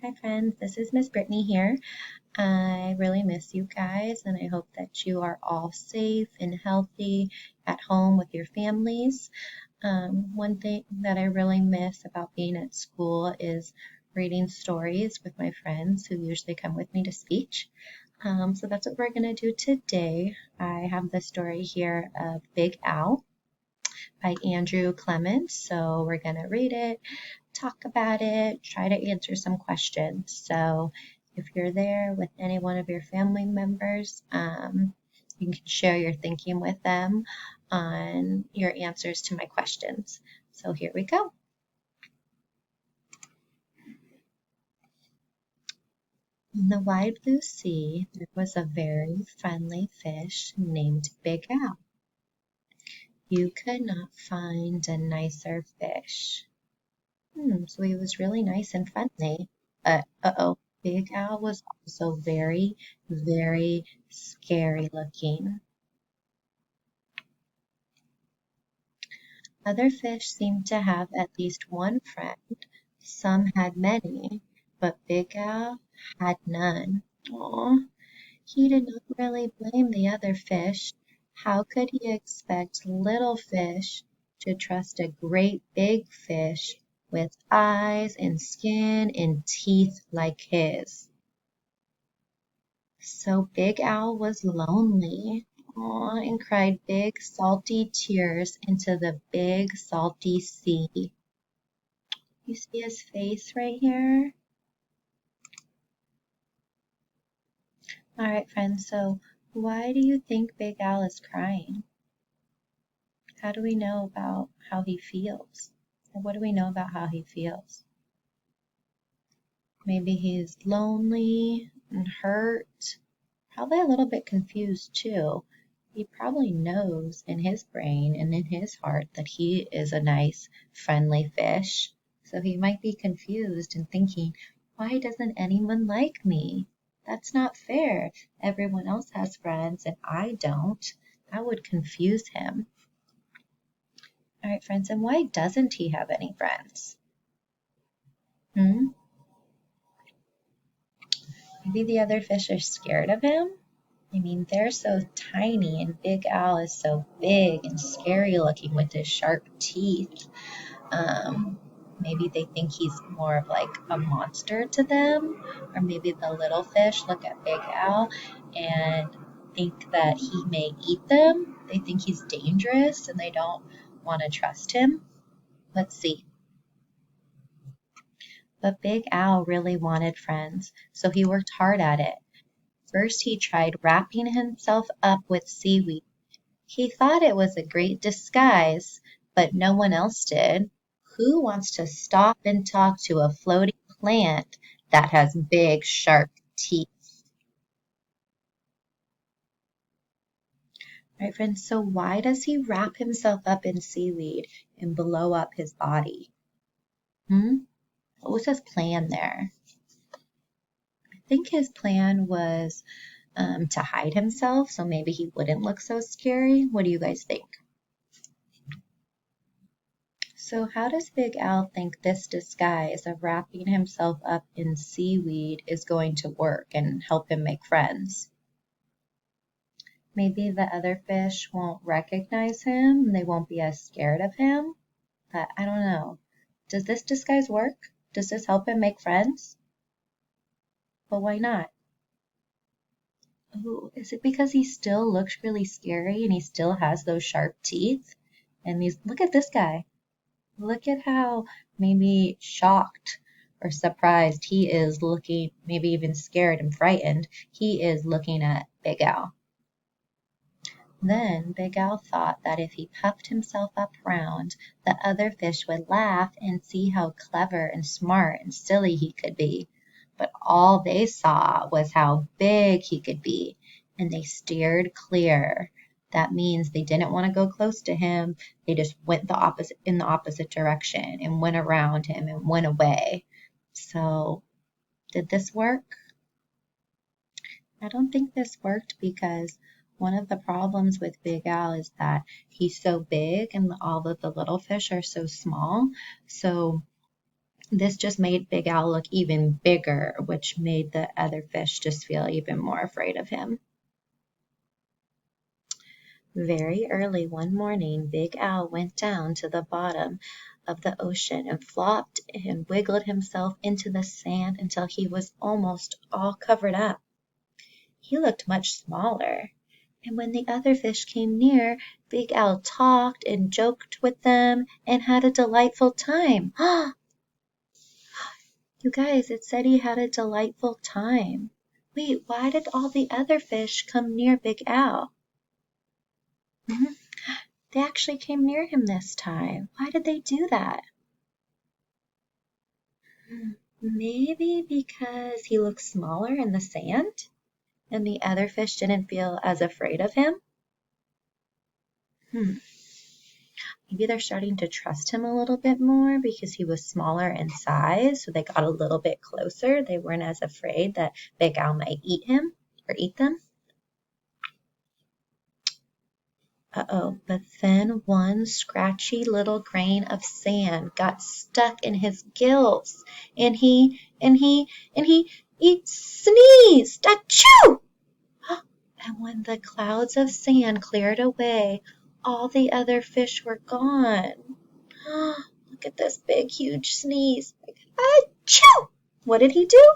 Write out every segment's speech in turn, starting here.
Hi friends, this is Miss Brittney here. I really miss you guys and I hope that you are all safe and healthy at home with your families. One thing that I really miss about being at school is reading stories with my friends who usually come with me to speech. So that's what we're going to do today. I have the story here of Big Al by Andrew Clements. So we're going to read it, talk about it, try to answer some questions. So if you're there with any one of your family members, you can share your thinking with them on your answers to my questions. So here we go. In the wide blue sea, there was a very friendly fish named Big Al. You could not find a nicer fish. So he was really nice and friendly. But, uh-oh, Big Al was also very, very scary looking. Other fish seemed to have at least one friend. Some had many, but Big Al had none. Aw, he did not really blame the other fish. How could he expect little fish to trust a great big fish with eyes and skin and teeth like his? So Big Al was lonely. Aw, and cried big salty tears into the big salty sea. You see his face right here? All right, friends, so why do you think Big Al is crying? How do we know about how he feels? Or what do we know about how he feels? Maybe he's lonely and hurt, probably a little bit confused too. He probably knows in his brain and in his heart that he is a nice, friendly fish. So he might be confused and thinking, why doesn't anyone like me? That's not fair. Everyone else has friends and I don't. That would confuse him. All right, friends, and why doesn't he have any friends? Hmm? Maybe the other fish are scared of him? I mean, they're so tiny and Big Al is so big and scary looking with his sharp teeth. Maybe they think he's more of like a monster to them, or maybe the little fish look at Big Al and think that he may eat them. They think he's dangerous and they don't want to trust him. Let's see. But Big Al really wanted friends, so he worked hard at it. First, he tried wrapping himself up with seaweed. He thought it was a great disguise, but no one else did. Who wants to stop and talk to a floating plant that has big, sharp teeth? Right, friends, so why does he wrap himself up in seaweed and blow up his body? What was his plan there? I think his plan was to hide himself, so maybe he wouldn't look so scary. What do you guys think? So how does Big Al think this disguise of wrapping himself up in seaweed is going to work and help him make friends? Maybe the other fish won't recognize him, they won't be as scared of him, but I don't know. Does this disguise work? Does this help him make friends? But why not? Oh, is it because he still looks really scary and he still has those sharp teeth? And look at this guy. Look at how maybe shocked or surprised he is looking, maybe even scared and frightened. He is looking at Big Al. Then Big Al thought that if he puffed himself up round, the other fish would laugh and see how clever and smart and silly he could be. But all they saw was how big he could be, and they steered clear. That means they didn't want to go close to him. They just went in the opposite direction and went around him and went away. So, did this work? I don't think this worked because one of the problems with Big Al is that he's so big and all of the little fish are so small. So This just made Big Al look even bigger, which made the other fish just feel even more afraid of him. Very early one morning, Big Al went down to the bottom of the ocean and flopped and wiggled himself into the sand until he was almost all covered up. He looked much smaller, and when the other fish came near, Big Al talked and joked with them and had a delightful time. You guys, it said he had a delightful time. Wait, why did all the other fish come near Big Al? They actually came near him this time. Why did they do that? Maybe because he looked smaller in the sand and the other fish didn't feel as afraid of him? Maybe they're starting to trust him a little bit more because he was smaller in size, so they got a little bit closer. They weren't as afraid that Big Al might eat him or eat them. Uh-oh, but then one scratchy little grain of sand got stuck in his gills, and he sneezed, achoo! And when the clouds of sand cleared away, all the other fish were gone. Look at this big, huge sneeze. Achoo! What did he do?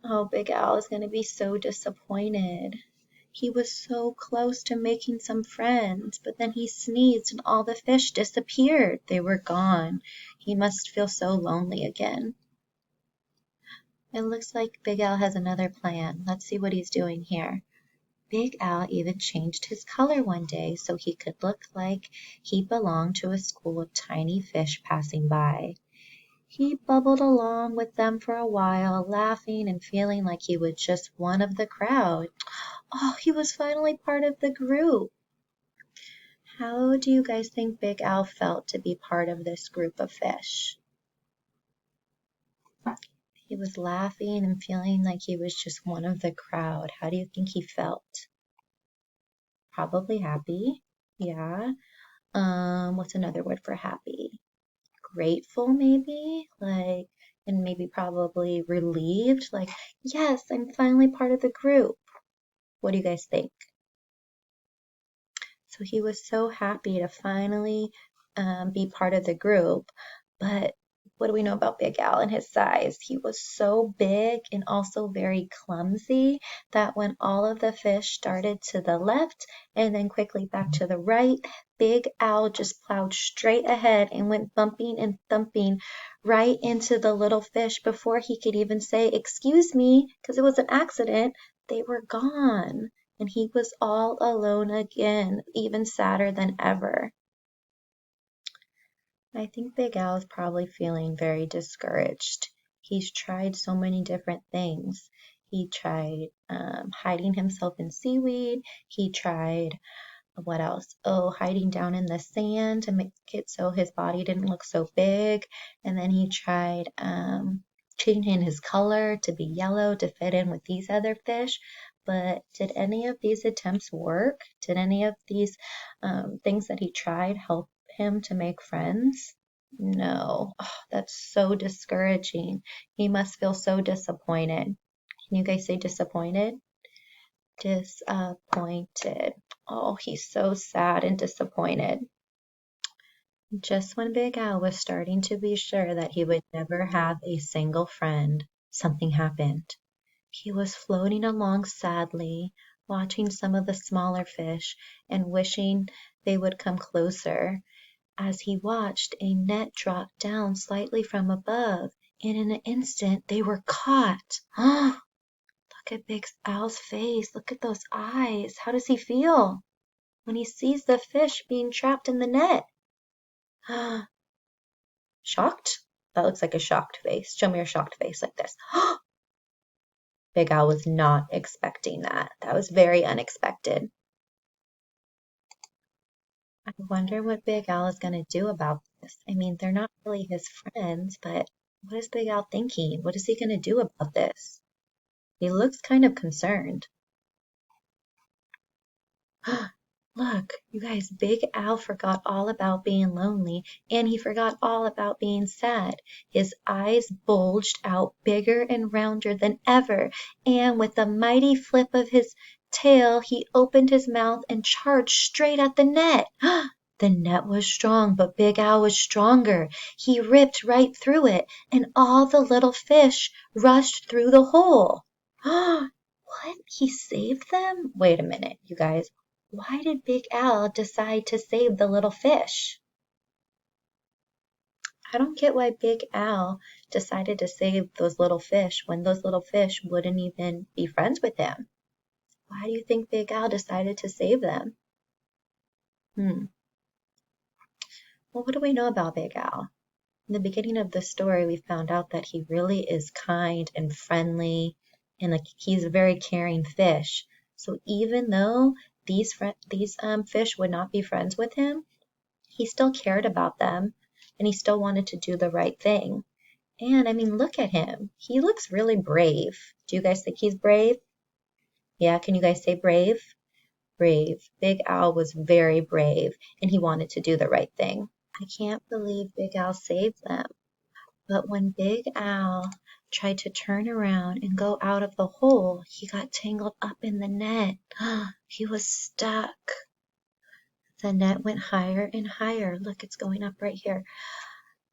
Oh, Big Al is going to be so disappointed. He was so close to making some friends, but then he sneezed and all the fish disappeared. They were gone. He must feel so lonely again. It looks like Big Al has another plan. Let's see what he's doing here. Big Al even changed his color one day so he could look like he belonged to a school of tiny fish passing by. He bubbled along with them for a while, laughing and feeling like he was just one of the crowd. Oh, he was finally part of the group. How do you guys think Big Al felt to be part of this group of fish? He was laughing and feeling like he was just one of the crowd. How do you think he felt? Probably happy. Yeah. What's another word for happy? Grateful, maybe? And maybe probably relieved. Like, yes, I'm finally part of the group. What do you guys think? So he was so happy to finally be part of the group. But what do we know about Big Al and his size? He was so big and also very clumsy that when all of the fish started to the left and then quickly back to the right, Big Al just plowed straight ahead and went bumping and thumping right into the little fish before he could even say, "Excuse me," because it was an accident. They were gone. And he was all alone again, even sadder than ever. I think Big Al is probably feeling very discouraged. He's tried so many different things. He tried hiding himself in seaweed. He tried, what else? Oh, hiding down in the sand to make it so his body didn't look so big. And then he tried changing his color to be yellow to fit in with these other fish. But did any of these attempts work? Did any of these things that he tried help him to make friends? No. Oh, that's so discouraging. He must feel so disappointed. Can you guys say disappointed? Disappointed. Oh, he's so sad and disappointed. Just when Big Al was starting to be sure that he would never have a single friend, something happened. He was floating along sadly, watching some of the smaller fish and wishing they would come closer. As he watched, a net dropped down slightly from above, and in an instant they were caught. Look at Big Al's face. Look at those eyes. How does he feel when he sees the fish being trapped in the net? Shocked? That looks like a shocked face. Show me your shocked face like this. Big Al was not expecting that. That was very unexpected. I wonder what Big Al is going to do about this. I mean, they're not really his friends, but what is Big Al thinking? What is he going to do about this? He looks kind of concerned. Look, you guys, Big Al forgot all about being lonely, and he forgot all about being sad. His eyes bulged out bigger and rounder than ever, and with a mighty flip of his tail, he opened his mouth and charged straight at the net. The net was strong, but Big Al was stronger. He ripped right through it, and all the little fish rushed through the hole. What? He saved them? Wait a minute, you guys. Why did Big Al decide to save the little fish? I don't get why Big Al decided to save those little fish when those little fish wouldn't even be friends with him. Why do you think Big Al decided to save them? Well, what do we know about Big Al? In the beginning of the story, we found out that he really is kind and friendly, and like he's a very caring fish. So even though these fish would not be friends with him, he still cared about them, and he still wanted to do the right thing. And I mean, look at him. He looks really brave. Do you guys think he's brave? Yeah, can you guys say brave? Brave. Big Al was very brave, and he wanted to do the right thing. I can't believe Big Al saved them. But when Big Al tried to turn around and go out of the hole, he got tangled up in the net. He was stuck. The net went higher and higher. Look, it's going up right here.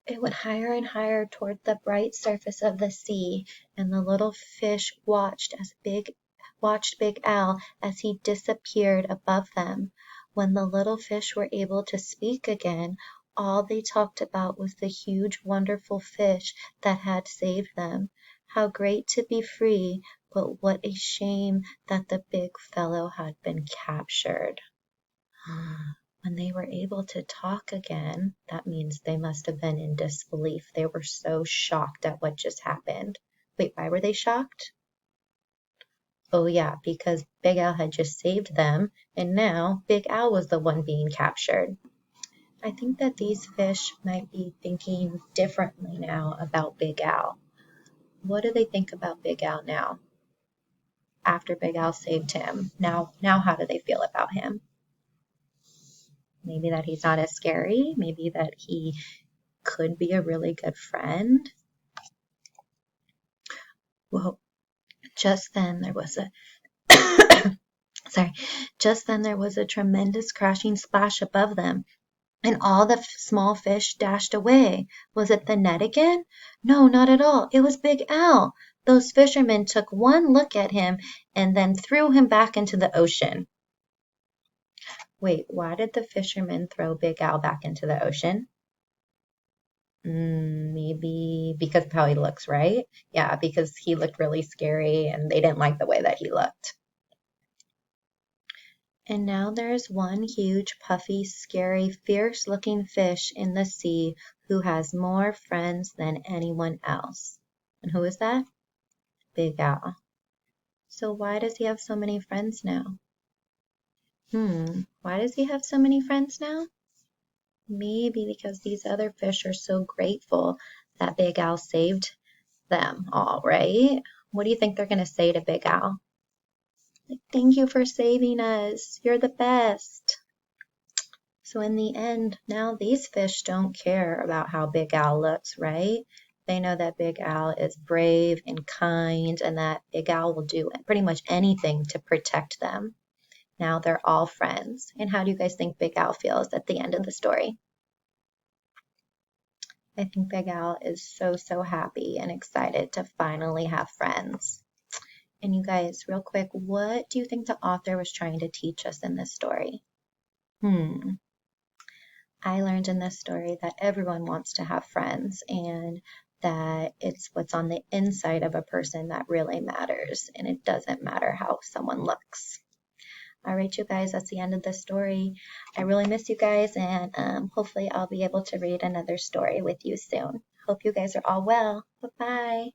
It went higher and higher toward the bright surface of the sea, and the little fish watched Big Al as he disappeared above them. When the little fish were able to speak again, all they talked about was the huge, wonderful fish that had saved them. How great to be free, but what a shame that the big fellow had been captured. When they were able to talk again, that means they must have been in disbelief. They were so shocked at what just happened. Wait, why were they shocked? Oh yeah, because Big Al had just saved them, and now Big Al was the one being captured. I think that these fish might be thinking differently now about Big Al. What do they think about Big Al now? After Big Al saved him, now how do they feel about him? Maybe that he's not as scary. Maybe that he could be a really good friend. Well, just then there was a tremendous crashing splash above them, and all the small fish dashed away. Was it the net again? No, not at all. It was Big Al. Those fishermen took one look at him and then threw him back into the ocean. Wait, why did the fishermen throw Big Al back into the ocean? Maybe because of how he looks, right? Yeah, because he looked really scary and they didn't like the way that he looked. And now there is one huge, puffy, scary, fierce-looking fish in the sea who has more friends than anyone else. And who is that? Big Al. So why does he have so many friends now? Why does he have so many friends now? Maybe because these other fish are so grateful that Big Al saved them all, right? What do you think they're going to say to Big Al? Like, thank you for saving us. You're the best. So in the end, now these fish don't care about how Big Al looks, right? They know that Big Al is brave and kind and that Big Al will do pretty much anything to protect them. Now they're all friends. And how do you guys think Big Al feels at the end of the story? I think Big Al is so happy and excited to finally have friends. And you guys, real quick, what do you think the author was trying to teach us in this story? I learned in this story that everyone wants to have friends and that it's what's on the inside of a person that really matters, and it doesn't matter how someone looks. All right, you guys, that's the end of the story. I really miss you guys, and hopefully I'll be able to read another story with you soon. Hope you guys are all well. Bye-bye.